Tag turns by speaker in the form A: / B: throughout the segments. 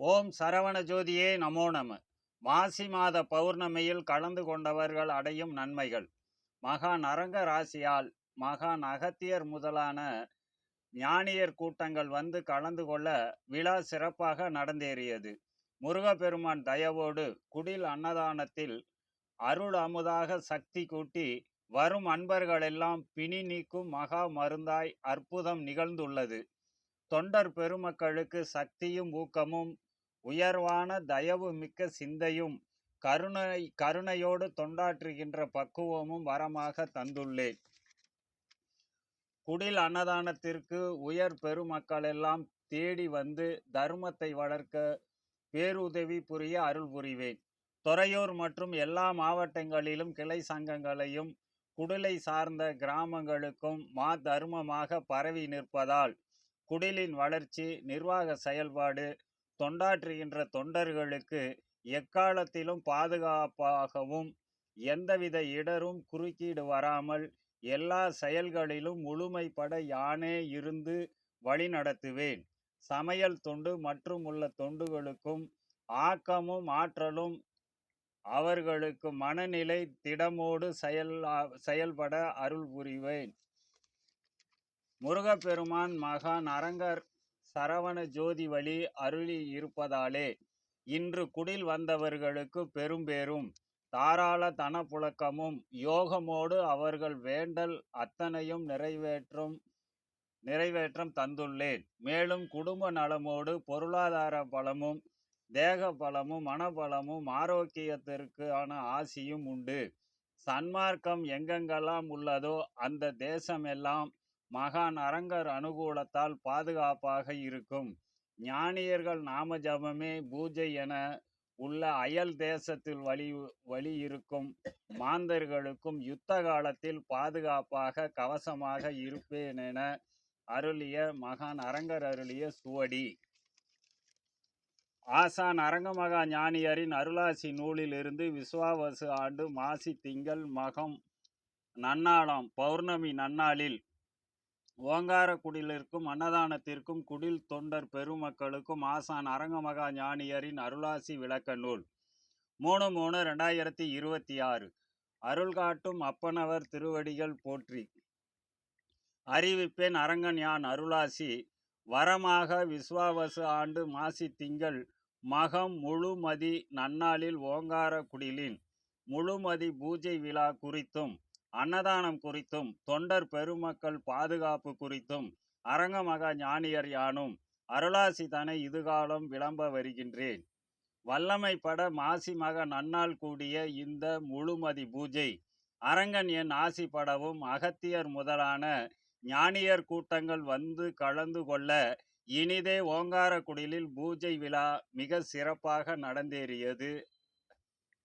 A: ஓம் சரவண ஜோதியே நமோ நம. மாசி மாத பௌர்ணமியில் கலந்து கொண்டவர்கள் அடையும் நன்மைகள். மகான் அரங்க ராசியால் மகான் அகத்தியர் முதலான ஞானியர் கூட்டங்கள் வந்து கலந்து கொள்ள விழா சிறப்பாக நடந்தேறியது. முருகப்பெருமான் தயவோடு குடில் அன்னதானத்தில் அருள் அமுதாக சக்தி கூட்டி வரும் அன்பர்களெல்லாம் பிணி நீக்கும் மகா மருந்தாய் அற்புதம் நிகழ்ந்துள்ளது. தொண்டர் பெருமக்களுக்கு சக்தியும் ஊக்கமும் உயர்வான தயவு மிக்க சிந்தையும் கருணையோடு தொண்டாற்றுகின்ற பக்குவமும் வரமாக தந்துள்ளேன். குடில் அன்னதானத்திற்கு உயர் பெருமக்கள் எல்லாம் தேடி வந்து தர்மத்தை வளர்க்க பேருதவி புரிய அருள் புரிவேன். துறையூர் மற்றும் எல்லா மாவட்டங்களிலும் கிளை சங்கங்களையும் குடிலை சார்ந்த கிராமங்களுக்கும் தர்மமாக பரவி நிற்பதால் குடிலின் வளர்ச்சி, நிர்வாக செயல்பாடு, தொண்டாற்றுகின்ற தொண்டர்களுக்கு எக்காலத்திலும் பாதுகாப்பாகவும் எந்தவித இடரும் குறுக்கீடு வராமல் எல்லா செயல்களிலும் முழுமைப்பட யானே இருந்து வழி நடத்துவேன். சமையல் தொண்டு மற்றும் உள்ள தொண்டுகளுக்கும் ஆக்கமும் ஆற்றலும் அவர்களுக்கு மனநிலை திடமோடு செயல்பட அருள் புரிவேன். முருகப்பெருமான் மகான் அரங்கர் சரவண ஜோதி வழி அருளி இருப்பதாலே இன்று குடில் வந்தவர்களுக்கு பெரும்பேரும் தாராள தனப்புழக்கமும் யோகமோடு அவர்கள் வேண்டல் அத்தனையும் நிறைவேற்றம் தந்துள்ளேன். மேலும் குடும்ப நலமோடு பொருளாதார பலமும் தேக பலமும் மனபலமும் ஆரோக்கியத்திற்கான ஆசியும் உண்டு. சன்மார்க்கம் எங்கெங்கெல்லாம் உள்ளதோ அந்த தேசமெல்லாம் மகான் அரங்கர் அனுகூலத்தால் பாதுகாப்பாக இருக்கும். ஞானியர்கள் நாம ஜபமே பூஜை என உள்ள அயல் தேசத்தில் வழி இருக்கும் மாந்தர்களுக்கும் யுத்த காலத்தில் பாதுகாப்பாக கவசமாக இருப்பேன் என அருளிய மகான் அரங்கர் அருளிய சுவடி. ஆசான் அரங்கமகா ஞானியரின் அருளாசி நூலில் இருந்து விசுவாவசு ஆண்டு மாசி திங்கள் மகம் நன்னாளாம் பௌர்ணமி நன்னாளில் ஓங்காரக்குடிலிற்கும் அன்னதானத்திற்கும் குடில் தொண்டர் பெருமக்களுக்கும் ஆசான் அரங்கமகா ஞானியரின் அருளாசி விளக்க நூல் 3/3/2026 அருள் காட்டும் அப்பனவர் திருவடிகள் போற்றி. அறிவிப்பேன் அரங்கன் யான் அருளாசி வரமாக விசுவாவசு ஆண்டு மாசி திங்கள் மகம் முழுமதி நன்னாளில் ஓங்காரக்குடிலின் முழுமதி பூஜை விழா குறித்தும் அன்னதானம் குறித்தும் தொண்டர் பெருமக்கள் பாதுகாப்பு குறித்தும் அரங்கமகா ஞானியர் யானும் அருளாசி தனை இதுகாலம் விளம்ப வருகின்றேன். வல்லமைப்பட மாசி மக நன்னாள் கூடிய இந்த முழுமதி பூஜை அரங்கன் என் ஆசிப்படவும் அகத்தியர் முதலான ஞானியர் கூட்டங்கள் வந்து கலந்து கொள்ள இனிதே ஓங்காரக்குடிலில் பூஜை விழா மிக சிறப்பாக நடந்தேறியது.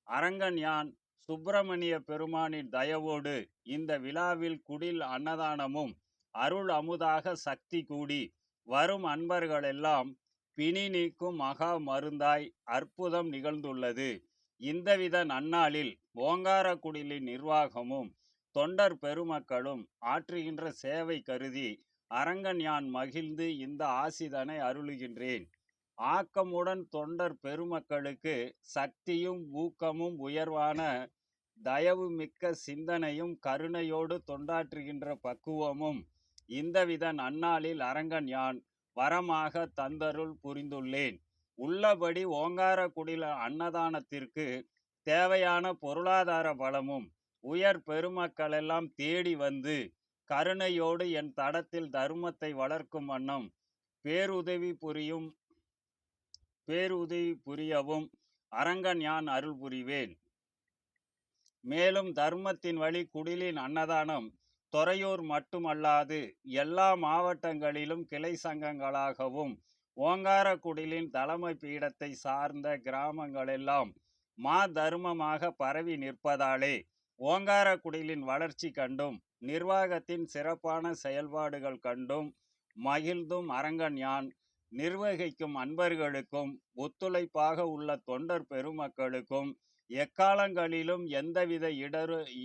A: அரங்கன் யான் சுப்பிரமணிய பெருமானின் தயவோடு இந்த விழாவில் குடில் அன்னதானமும் அருள் அமுதாக சக்தி கூடி வரும் அன்பர்களெல்லாம் பிணி நீக்கும் மகா மருந்தாய் அற்புதம் நிகழ்ந்துள்ளது. இந்தவித நன்னாளில் ஓங்காரக்குடிலின் நிர்வாகமும் தொண்டர் பெருமக்களும் ஆற்றுகின்ற சேவை கருதி அரங்கன் யான் மகிழ்ந்து இந்த ஆசிதனை அருளுகின்றேன். ஆக்கமுடன் தொண்டர் பெருமக்களுக்கு சக்தியும் ஊக்கமும் உயர்வான தயவு மிக்க சிந்தனையும் கருணையோடு தொண்டாற்றுகின்ற பக்குவமும் இந்தவித நன்னாளில் அரங்கன் யான் வரமாக தந்தருள் புரிந்துள்ளேன். உள்ளபடி ஓங்காரக்குடில் அன்னதானத்திற்கு தேவையான பொருளாதார பலமும் உயர் பெருமக்களெல்லாம் தேடி வந்து கருணையோடு என் தடத்தில் தர்மத்தை வளர்க்கும் வண்ணம் பேருதவி புரியவும் அரங்கன் யான் அருள் புரிவேன். மேலும் தர்மத்தின் வழி குடிலின் அன்னதானம் துறையூர் மட்டுமல்லாது எல்லா மாவட்டங்களிலும் கிளை சங்கங்களாகவும் ஓங்காரக்குடிலின் தலைமை பீடத்தை சார்ந்த கிராமங்களெல்லாம் தர்மமாக பரவி நிற்பதாலே ஓங்காரக்குடிலின் வளர்ச்சி கண்டும் நிர்வாகத்தின் சிறப்பான செயல்பாடுகள் கண்டும் மகிழ்ந்தும் அரங்கன் யான் நிர்வகிக்கும் அன்பர்களுக்கும் ஒத்துழைப்பாக உள்ள தொண்டர் பெருமக்களுக்கும் எக்காலங்களிலும் எந்தவித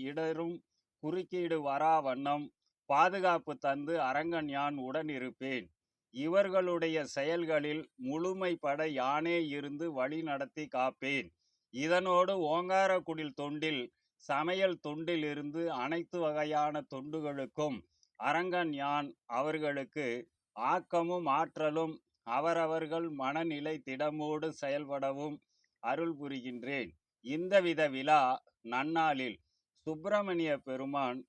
A: இடரும் குறுக்கீடு வரா வண்ணம் பாதுகாப்பு தந்து அரங்கன் யான் உடன் இருப்பேன். இவர்களுடைய செயல்களில் முழுமைப்பட யானே இருந்து வழி நடத்தி காப்பேன். இதனோடு ஓங்காரக்குடில் தொண்டில் சமையல் தொண்டில் இருந்து அனைத்து வகையான தொண்டுகளுக்கும் அரங்கன் யான் அவர்களுக்கு ஆக்கமும் ஆற்றலும் அவரவர்கள் மனநிலை திடமோடு செயல்படவும் அருள் புரிகின்றேன். இந்தவித விழா நன்னாளில் சுப்பிரமணிய பெருமான்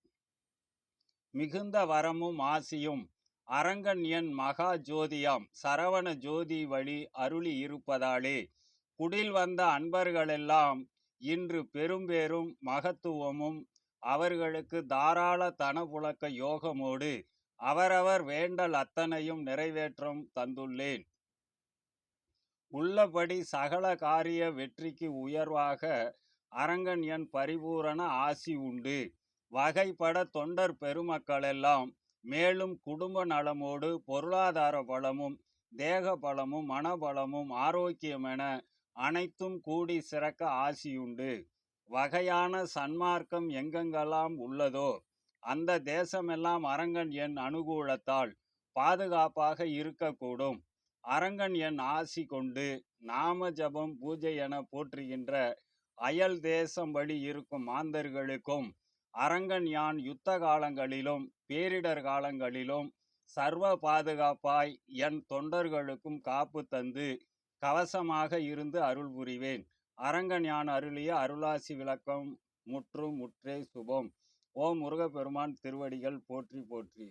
A: மிகுந்த வரமும் ஆசியும் அரங்கன் என் மகா ஜோதியாம் சரவண ஜோதி வழி அருளி இருப்பதாலே குடில் வந்த அன்பர்களெல்லாம் இன்று பெரும்பேரும் மகத்துவமும் அவர்களுக்கு தாராள தனப்புழக்க யோகமோடு அவரவர் வேண்டல் அத்தனையும் நிறைவேற்றம் தந்துள்ளேன். உள்ளபடி சகல காரிய வெற்றிக்கு உயர்வாக அரங்கன் என் பரிபூரண ஆசி உண்டு. வகைப்பட தொண்டர் பெருமக்களெல்லாம் மேலும் குடும்ப நலமோடு பொருளாதார பலமும் தேக பலமும் மனபலமும் ஆரோக்கியமென அனைத்தும் கூடி சிறக்க ஆசியுண்டு. வகையான சன்மார்க்கம் எங்கெங்கெல்லாம் உள்ளதோ அந்த தேசமெல்லாம் அரங்கன் என் அனுகூலத்தால் பாதுகாப்பாக இருக்கக்கூடும். அரங்கன் என் ஆசி கொண்டு நாம ஜபம் பூஜை என போற்றுகின்ற அயல் தேசம் வழி இருக்கும் மாந்தர்களுக்கும் அரங்கன் யான் யுத்த காலங்களிலும் பேரிடர் காலங்களிலும் சர்வ பாதுகாப்பாய் என் தொண்டர்களுக்கும் காப்பு தந்து கவசமாக இருந்து அருள் புரிவேன். அரங்கன் யான் அருளிய அருளாசி விளக்கம் முற்றும் முற்றே சுபம். ஓம் முருகப்பெருமான் திருவடிகள் போற்றி போற்றி.